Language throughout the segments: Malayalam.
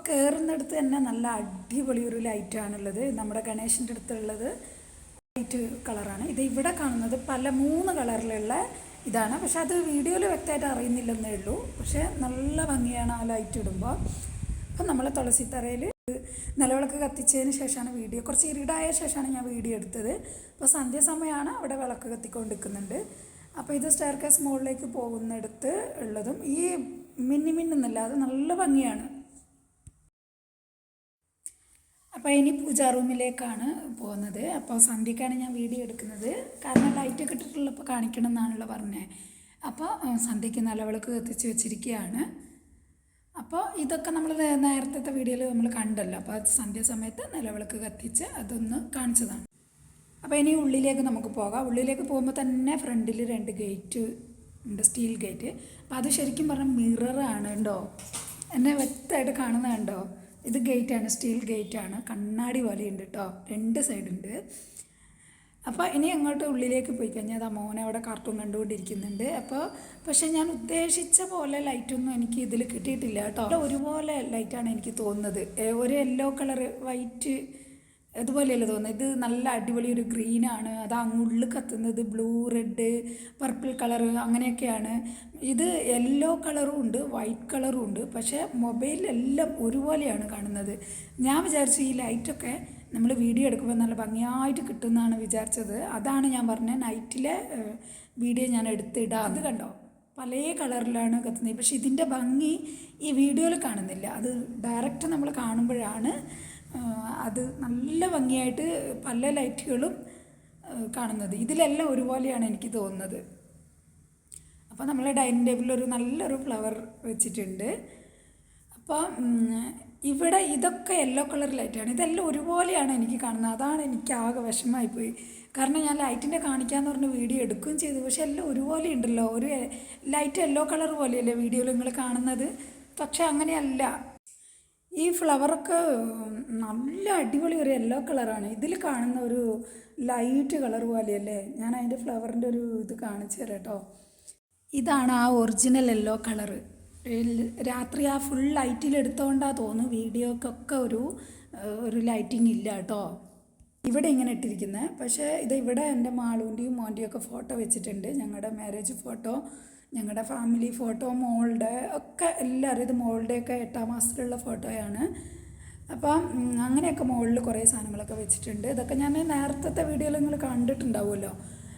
കയറുന്നിടത്ത് തന്നെ നല്ല അടിപൊളി ഒരു ലൈറ്റാണുള്ളത്. നമ്മുടെ ഗണേശൻ്റെ അടുത്തുള്ളത് വൈറ്റ് കളറാണ്. ഇത് ഇവിടെ കാണുന്നത് പല 3 കളറിലുള്ള ഇതാണ്. പക്ഷെ അത് വീഡിയോയിൽ വ്യക്തമായിട്ട് അറിയുന്നില്ലെന്നേ ഉള്ളൂ. പക്ഷേ നല്ല ഭംഗിയാണ് ആ ലൈറ്റ് ഇടുമ്പോൾ. അപ്പം നമ്മൾ തുളസിത്തറയിൽ നിലവിളക്ക് കത്തിച്ചതിന് ശേഷമാണ് വീഡിയോ, കുറച്ച് ഇരുടായ ശേഷമാണ് ഞാൻ വീഡിയോ എടുത്തത്. അപ്പോൾ സന്ധ്യാസമയമാണ്, അവിടെ വിളക്ക് കത്തിക്കൊണ്ടിരിക്കുന്നുണ്ട്. അപ്പോൾ ഇത് സ്റ്റെയർ കേസ് മുകളിലേക്ക് പോകുന്നിടത്ത് ഉള്ളതും ഈ മിന്നുന്നില്ല, അത് നല്ല ഭംഗിയാണ്. അപ്പോൾ ഇനി പൂജാ റൂമിലേക്കാണ് പോകുന്നത്. അപ്പോൾ സന്ധ്യക്കാണ് ഞാൻ വീഡിയോ എടുക്കുന്നത്, കാരണം ലൈറ്റൊക്കെ ഇട്ടിട്ടുള്ളപ്പോൾ കാണിക്കണം എന്നാണല്ലോ പറഞ്ഞത്. അപ്പോൾ സന്ധ്യയ്ക്ക് നിലവിളക്ക് കത്തിച്ച് വെച്ചിരിക്കുകയാണ്. അപ്പോൾ ഇതൊക്കെ നമ്മൾ നേരത്തെ വീഡിയോയിൽ നമ്മൾ കണ്ടല്ലോ. അപ്പോൾ സന്ധ്യാസമയത്ത് നിലവിളക്ക് കത്തിച്ച് അതൊന്ന് കാണിച്ചതാണ്. അപ്പോൾ ഇനി ഉള്ളിലേക്ക് നമുക്ക് പോകാം. ഉള്ളിലേക്ക് പോകുമ്പോൾ തന്നെ ഫ്രണ്ടിൽ 2 ഗേറ്റ് ഉണ്ട്, സ്റ്റീൽ ഗേറ്റ്. അപ്പോൾ അത് ശരിക്കും പറഞ്ഞാൽ മിററാണ്. ഉണ്ടോ, എന്നെ വ്യക്തമായിട്ട് കാണുന്നതുണ്ടോ? ഇത് ഗേറ്റാണ്, സ്റ്റീൽ ഗേറ്റാണ്, കണ്ണാടി പോലെയുണ്ട് കേട്ടോ, 2 സൈഡുണ്ട്. അപ്പോൾ ഇനി അങ്ങോട്ട് ഉള്ളിലേക്ക് പോയി കഴിഞ്ഞാൽ അത് മോനെ അവിടെ കാർട്ടൂൺ കണ്ടുകൊണ്ടിരിക്കുന്നുണ്ട്. അപ്പോൾ പക്ഷേ ഞാൻ ഉദ്ദേശിച്ച പോലെ ലൈറ്റൊന്നും എനിക്ക് ഇതിൽ കിട്ടിയിട്ടില്ല കേട്ടോ. ഒരുപോലെ ലൈറ്റാണ് എനിക്ക് തോന്നുന്നത്. ഒരു യെല്ലോ കളർ വൈറ്റ് ഇതുപോലെയല്ലേ തോന്നുന്നത്. ഇത് നല്ല അടിപൊളി ഒരു ഗ്രീനാണ്. അത് അങ്ങുള്ളിൽ കത്തുന്നത് ബ്ലൂ, റെഡ്, പർപ്പിൾ കളറ് അങ്ങനെയൊക്കെയാണ്. ഇത് യെല്ലോ കളറും ഉണ്ട്, വൈറ്റ് കളറും ഉണ്ട്. പക്ഷേ മൊബൈലിലെല്ലാം ഒരുപോലെയാണ് കാണുന്നത്. ഞാൻ വിചാരിച്ചു ഈ ലൈറ്റൊക്കെ നമ്മൾ വീഡിയോ എടുക്കുമ്പോൾ നല്ല ഭംഗിയായിട്ട് കിട്ടുമെന്നാണ് വിചാരിച്ചത്. അതാണ് ഞാൻ പറഞ്ഞത് നൈറ്റിലെ വീഡിയോ ഞാൻ എടുത്തിടാം. അത് കണ്ടോ, പല കളറിലാണ് കത്തുന്നത്. പക്ഷേ ഇതിൻ്റെ ഭംഗി ഈ വീഡിയോയിൽ കാണുന്നില്ല. അത് ഡയറക്റ്റ് നമ്മൾ കാണുമ്പോഴാണ് അത് നല്ല ഭംഗിയായിട്ട് പല ലൈറ്റുകളും കാണുന്നത്. ഇതിലെല്ലാം ഒരുപോലെയാണ് എനിക്ക് തോന്നുന്നത്. അപ്പോൾ നമ്മൾ ഡൈനിങ് ടേബിളിൽ ഒരു നല്ലൊരു ഫ്ലവർ വെച്ചിട്ടുണ്ട്. അപ്പോൾ ഇവിടെ ഇതൊക്കെ യെല്ലോ കളർ ലൈറ്റാണ്. ഇതെല്ലാം ഒരുപോലെയാണ് എനിക്ക് കാണുന്നത്. അതാണ് എനിക്ക് ആകെ വിഷമമായിപ്പോയി. കാരണം ഞാൻ ലൈറ്റിൻ്റെ കാണിക്കാമെന്ന് പറഞ്ഞ് വീഡിയോ എടുക്കുകയും ചെയ്തു. പക്ഷെ എല്ലാം ഒരുപോലെ ഉണ്ടല്ലോ. ഒരു ലൈറ്റ് യെല്ലോ കളർ പോലെയല്ലേ വീഡിയോയിൽ നിങ്ങൾ കാണുന്നത്. പക്ഷെ അങ്ങനെയല്ല. ഈ ഫ്ലവറൊക്കെ നല്ല അടിപൊളി ഒരു യെല്ലോ കളറാണ്. ഇതിൽ കാണുന്ന ഒരു ലൈറ്റ് കളർ പോലെയല്ലേ. ഞാൻ അതിൻ്റെ ഫ്ലവറിൻ്റെ ഒരു ഇത് കാണിച്ചു തരാം കേട്ടോ. ഇതാണ് ആ ഒറിജിനൽ യെല്ലോ കളറ്. രാത്രി ആ ഫുൾ ലൈറ്റിലെടുത്തോണ്ടാണ് തോന്നുന്നു വീഡിയോക്കൊക്കെ ഒരു ലൈറ്റിംഗ് ഇല്ല കേട്ടോ. ഇവിടെ ഇങ്ങനെ ഇട്ടിരിക്കുന്നത്. പക്ഷേ ഇവിടെ എൻ്റെ മാളൂൻ്റെയും മോൻ്റെയും ഒക്കെ ഫോട്ടോ വെച്ചിട്ടുണ്ട്. ഞങ്ങളുടെ മാരേജ് ഫോട്ടോ, ഞങ്ങളുടെ ഫാമിലി ഫോട്ടോ, മോളുടെ ഒക്കെ എല്ലാവരും. ഇത് മോളുടെയൊക്കെ 8ാം മാസത്തിലുള്ള ഫോട്ടോയാണ്. അപ്പം അങ്ങനെയൊക്കെ മുകളിൽ കുറേ സാധനങ്ങളൊക്കെ വെച്ചിട്ടുണ്ട്. ഇതൊക്കെ ഞാൻ നേരത്തെ വീഡിയോയിൽ നിങ്ങൾ കണ്ടിട്ടുണ്ടാവുമല്ലോ.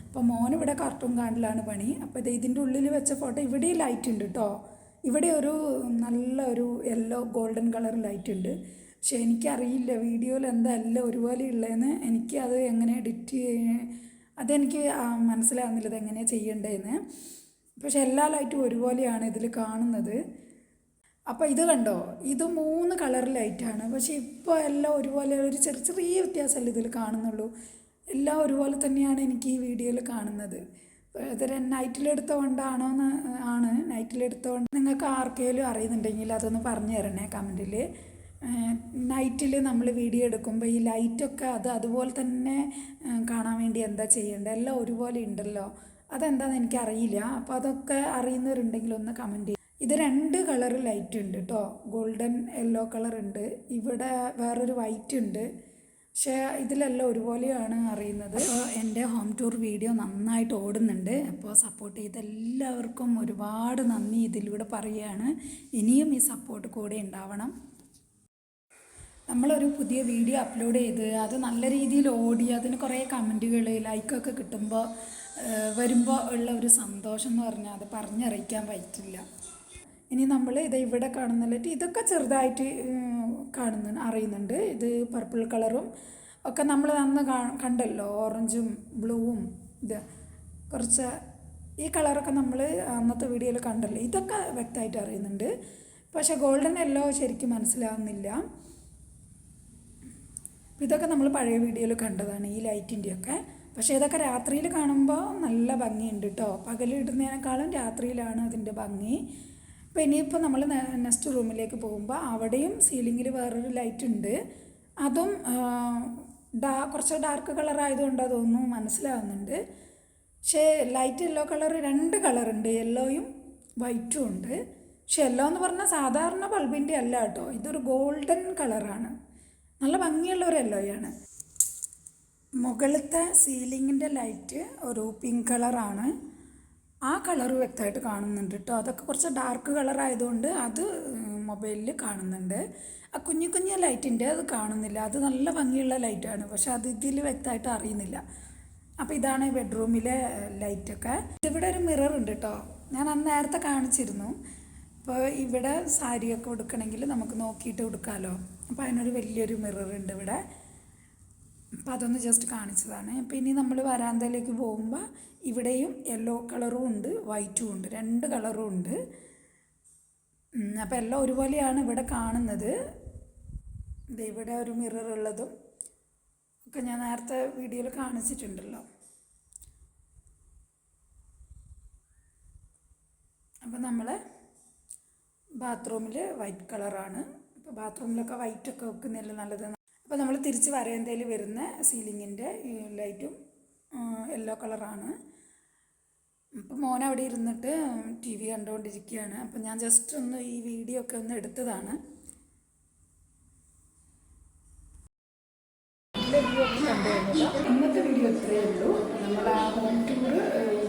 അപ്പോൾ മോനിവിടെ കാർട്ടൂൺ കാണലാണ് പണി. അപ്പോൾ ഇതിൻ്റെ ഉള്ളിൽ വെച്ച ഫോട്ടോ ഇവിടെ ലൈറ്റ് ഉണ്ട് കേട്ടോ. ഇവിടെ ഒരു നല്ല ഒരു യെല്ലോ ഗോൾഡൻ കളർ ലൈറ്റ് ഉണ്ട്. പക്ഷേ എനിക്കറിയില്ല വീഡിയോയിൽ എന്താ എല്ലാം ഒരുപോലെ ഉള്ളതെന്ന്. എനിക്ക് അത് എങ്ങനെ എഡിറ്റ് അതെനിക്ക് മനസ്സിലാകുന്നില്ല ഇതെങ്ങനെയാണ് ചെയ്യേണ്ടതെന്ന്. പക്ഷെ എല്ലാ ലൈറ്റും ഒരുപോലെയാണ് ഇതിൽ കാണുന്നത്. അപ്പോൾ ഇത് കണ്ടോ, ഇത് 3 കളർ ലൈറ്റാണ്. പക്ഷേ ഇപ്പോൾ എല്ലാം ഒരുപോലെ, ഒരു ചെറിയ വ്യത്യാസമല്ലേ ഇതിൽ കാണുന്നുള്ളൂ. എല്ലാം ഒരുപോലെ തന്നെയാണ് എനിക്ക് ഈ വീഡിയോയിൽ കാണുന്നത്. ഇത് നൈറ്റിലെടുത്തോണ്ടാണോ ആണ് നൈറ്റിലെടുത്തോണ്ട് നിങ്ങൾക്ക് ആർക്കെങ്കിലും അറിയുന്നുണ്ടെങ്കിൽ അതൊന്ന് പറഞ്ഞു തരണേ കമൻറ്റിൽ. നൈറ്റിൽ നമ്മൾ വീഡിയോ എടുക്കുമ്പോൾ ഈ ലൈറ്റൊക്കെ അതുപോലെ തന്നെ കാണാൻ വേണ്ടി എന്താ ചെയ്യേണ്ടത്? എല്ലാം ഒരുപോലെ ഉണ്ടല്ലോ, അതെന്താണെന്ന് എനിക്കറിയില്ല. അപ്പോൾ അതൊക്കെ അറിയുന്നവരുണ്ടെങ്കിൽ ഒന്ന് കമൻറ്റ് ചെയ്യും. ഇത് 2 കളർ ലൈറ്റ് ഉണ്ട് കേട്ടോ. ഗോൾഡൻ യെല്ലോ കളർ ഉണ്ട്, ഇവിടെ വേറൊരു വൈറ്റ് ഉണ്ട്. പക്ഷേ ഇതിലെല്ലാം ഒരുപോലെയാണ് അറിയുന്നത്. അപ്പോൾ എൻ്റെ ഹോം ടൂർ വീഡിയോ നന്നായിട്ട് ഓടുന്നുണ്ട്. അപ്പോൾ സപ്പോർട്ട് ചെയ്ത എല്ലാവർക്കും ഒരുപാട് നന്ദി ഇതിലൂടെ പറയുകയാണ്. ഇനിയും ഈ സപ്പോർട്ട് കൂടെ ഉണ്ടാവണം. നമ്മളൊരു പുതിയ വീഡിയോ അപ്ലോഡ് ചെയ്ത് അത് നല്ല രീതിയിൽ ഓടി അതിന് കുറേ കമൻറ്റുകൾ ലൈക്കൊക്കെ കിട്ടുമ്പോൾ വരുമ്പോൾ ഉള്ള ഒരു സന്തോഷം എന്ന് പറഞ്ഞാൽ അത് പറഞ്ഞറിയിക്കാൻ പറ്റില്ല. ഇനി നമ്മൾ ഇവിടെ കാണുന്നില്ല, ഇതൊക്കെ ചെറുതായിട്ട് അറിയുന്നുണ്ട്. ഇത് പർപ്പിൾ കളറും ഒക്കെ നമ്മൾ അന്ന് കണ്ടല്ലോ, ഓറഞ്ചും ബ്ലൂവും. ഇത് കുറച്ച് ഈ കളറൊക്കെ നമ്മൾ അന്നത്തെ വീഡിയോയിൽ കണ്ടല്ലോ. ഇതൊക്കെ വ്യക്തമായിട്ട് അറിയുന്നുണ്ട്. പക്ഷേ ഗോൾഡൻ യെല്ലോ ശരിക്കും മനസ്സിലാവുന്നില്ല. ഇതൊക്കെ നമ്മൾ പഴയ വീഡിയോയിൽ കണ്ടതാണ് ഈ ലൈറ്റിൻ്റെയൊക്കെ. പക്ഷേ ഇതൊക്കെ രാത്രിയിൽ കാണുമ്പോൾ നല്ല ഭംഗിയുണ്ട് കേട്ടോ. പകലിടുന്നതിനേക്കാളും രാത്രിയിലാണ് അതിൻ്റെ ഭംഗി. അപ്പോൾ ഇനിയിപ്പോൾ നമ്മൾ നെക്സ്റ്റ് റൂമിലേക്ക് പോകുമ്പോൾ അവിടെയും സീലിങ്ങിൽ വേറൊരു ലൈറ്റ് ഉണ്ട്. അതും കുറച്ച് ഡാർക്ക് കളർ ആയതുകൊണ്ട് അതൊന്നും മനസ്സിലാവുന്നുണ്ട്. പക്ഷേ ലൈറ്റ് യെല്ലോ കളർ 2 കളറുണ്ട്, യെല്ലോയും വൈറ്റും ഉണ്ട്. പക്ഷെ യെല്ലോ എന്ന് പറഞ്ഞാൽ സാധാരണ ബൾബിൻ്റെ അല്ല കേട്ടോ, ഇതൊരു ഗോൾഡൻ കളറാണ്, നല്ല ഭംഗിയുള്ള ഒരു യെല്ലോയാണ്. മുകളിലത്തെ സീലിങ്ങിൻ്റെ ലൈറ്റ് ഒരു പിങ്ക് കളറാണ്. ആ കളറ് വ്യക്തമായിട്ട് കാണുന്നുണ്ട് കേട്ടോ. അതൊക്കെ കുറച്ച് ഡാർക്ക് കളറായതുകൊണ്ട് അത് മൊബൈലിൽ കാണുന്നുണ്ട്. ആ കുഞ്ഞു കുഞ്ഞു ലൈറ്റിൻ്റെ അത് കാണുന്നില്ല, അത് നല്ല ഭംഗിയുള്ള ലൈറ്റാണ്, പക്ഷെ അത് ഇതിൽ വ്യക്തമായിട്ട് അറിയുന്നില്ല. അപ്പോൾ ഇതാണ് ബെഡ്റൂമിലെ ലൈറ്റൊക്കെ. ഇവിടെ ഒരു മിറർ ഉണ്ട് കേട്ടോ, ഞാൻ അന്ന് നേരത്തെ കാണിച്ചിരുന്നു. അപ്പോൾ ഇവിടെ സാരിയൊക്കെ ഉടുക്കണമെങ്കിൽ നമുക്ക് നോക്കിയിട്ട് ഉടുക്കാമല്ലോ. അപ്പോൾ അതിനൊരു വലിയൊരു മിറർ ഉണ്ട് ഇവിടെ. അപ്പോൾ അതൊന്ന് ജസ്റ്റ് കാണിച്ചതാണ്. അപ്പോൾ ഇനി നമ്മൾ വരാന്തയിലേക്ക് പോകുമ്പോൾ ഇവിടെയും യെല്ലോ കളറും ഉണ്ട് വൈറ്റും ഉണ്ട്, 2 കളറും ഉണ്ട്. അപ്പോൾ എല്ലാം ഒരുപോലെയാണ് ഇവിടെ കാണുന്നത്. ഇവിടെ ഒരു മിറർ ഉള്ളതും ഒക്കെ ഞാൻ നേരത്തെ വീഡിയോയിൽ കാണിച്ചിട്ടുണ്ടല്ലോ. അപ്പോൾ നമ്മൾ ബാത്റൂമിൽ വൈറ്റ് കളറാണ്. അപ്പോൾ ബാത്റൂമിലൊക്കെ വൈറ്റൊക്കെ വെക്കുന്നില്ല നല്ലത്. അപ്പോൾ നമ്മൾ തിരിച്ച് വരാന്തയിൽ വരുന്ന സീലിങ്ങിൻ്റെ ലൈറ്റും യെല്ലോ കളറാണ്. അപ്പോൾ മോൻ അവിടെ ഇരുന്നിട്ട് TV കണ്ടുകൊണ്ടിരിക്കുകയാണ്. അപ്പോൾ ഞാൻ ജസ്റ്റ് ഒന്ന് ഈ വീഡിയോ ഒക്കെ ഒന്ന് എടുത്തതാണ്. ഇന്നത്തെ വീഡിയോ ഇത്രയേ ഉള്ളൂ. നമ്മൾ ആ ഹോം ടൂർ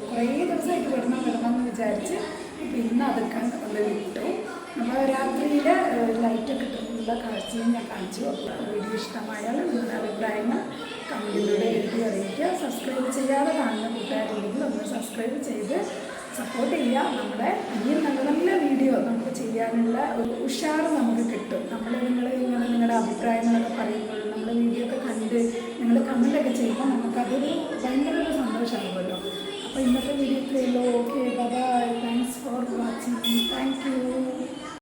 കുറേ ദിവസമായിട്ട് വരണമെന്ന് വിചാരിച്ച് ഇപ്പോൾ ഇന്ന് അതൊക്കെ ഒന്ന് വിട്ടു. നമ്മൾ രാത്രിയിൽ ലൈറ്റൊക്കെ ഇട്ടിട്ടുള്ള കാഴ്ചയും ഞാൻ കാണിച്ചു. വീഡിയോ ഇഷ്ടമായാൽ നിങ്ങളുടെ അഭിപ്രായങ്ങൾ കമൻറ്റിലൂടെ എഴുതി അറിയിക്കുക. സബ്സ്ക്രൈബ് ചെയ്യാതെ കാണുന്ന കൂട്ടുകാരുണ്ടെങ്കിൽ ഒന്ന് സബ്സ്ക്രൈബ് ചെയ്ത് സപ്പോർട്ട് ചെയ്യുക. നമ്മുടെ ഈ നല്ല നല്ല വീഡിയോ നമുക്ക് ചെയ്യാനുള്ള ഒരു ഉഷാറ് നമുക്ക് കിട്ടും. നിങ്ങളുടെ അഭിപ്രായങ്ങളൊക്കെ പറയുമ്പോൾ നമ്മുടെ വീഡിയോ ഒക്കെ കണ്ട് നിങ്ങൾ കമൻറ്റൊക്കെ ചെയ്യുമ്പോൾ നമുക്കതൊരു ഭയങ്കര ഒരു സന്തോഷമാകുമല്ലോ. അപ്പോൾ ഇന്നത്തെ വീഡിയോ ഇത്രയേ ഉള്ളൂ. Okay, bye, thanks for watching. Thank U.